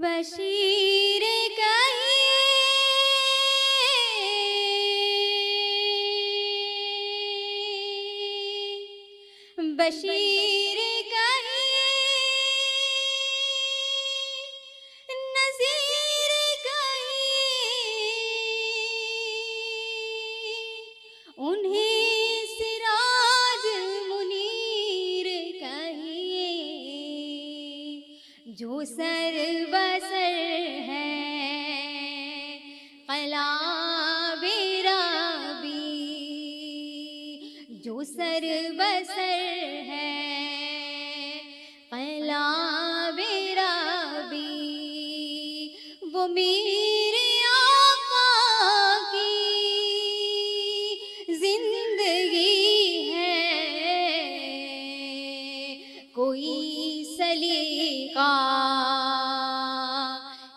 बशीर कहिए, बशीर कहिए, नज़ीर कहिए, उन्हें सिराज मुनीर कहिए, जो सर बसर है क़लाबे रबी, जो सर बसर है क़लाबे रबी, वो मेरे आका की जिंदगी है, कोई सलीका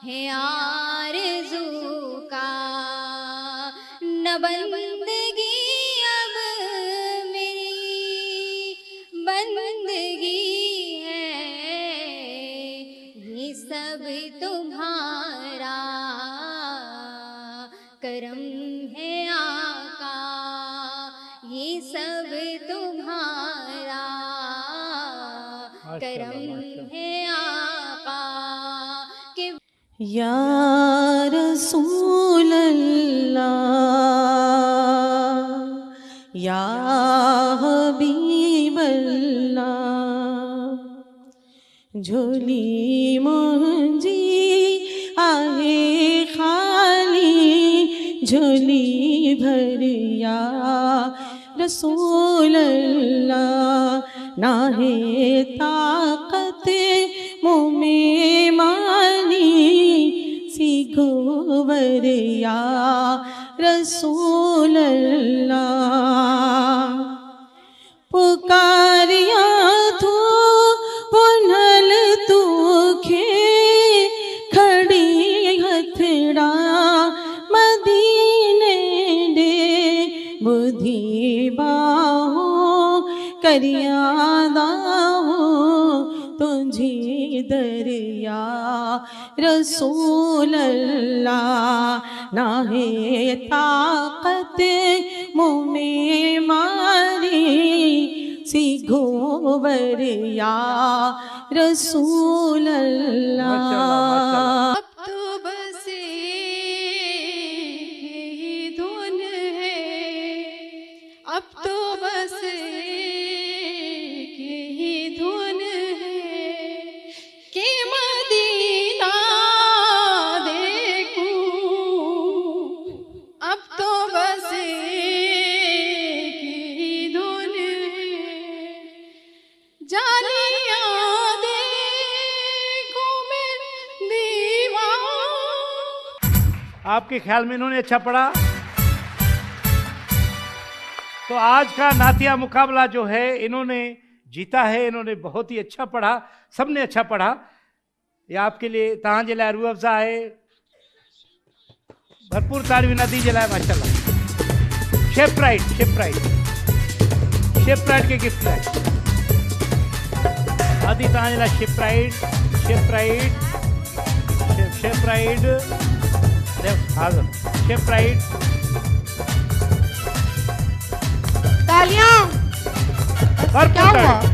है आरज़ू का, न बंदगी अब मेरी बंदगी है, ये सब तुम्हारा करम है आका, ये सब तुम्हारा करम है आका के या रसूल अल्लाह, या हबीब अल्लाह, झोली मुंजी आहे खाली, झोली भर या रसूल अल्लाह, ना है ताकत मुँह में मानी, सीखो वर या रसूल अल्लाह, पुकारिया तू पुनल तूखे, खड़ी हथड़ा मदीने दे, बुद्धि बाहो करियादा हो तुझे दरिया रसूल अल्लाह, ना है ताकत मुँह में मारी, सीखो वर या रसूल अल्लाह। अब तो बस यही धुन है, अब तो बस यही धुन है कि मदीना देखूं, अब तो बस यही धुन है, जालियां देखूं मैं दीवार। आपके ख्याल में इन्होंने अच्छा पढ़ा? तो आज का नातिया मुकाबला जो है इन्होंने जीता है, इन्होंने बहुत ही अच्छा पढ़ा, सबने अच्छा पढ़ा। ये आपके लिए तव्हांजे लाइ रूह अफ़ज़ा आहे, भरपूर तारीफ़ नतीजे लाइ माशाल्लाह। शेफ राइट के गिफ्ट लाइ आदि तव्हांजे लाइ शेफ राइट तालियां। भरपूर तारीफ़।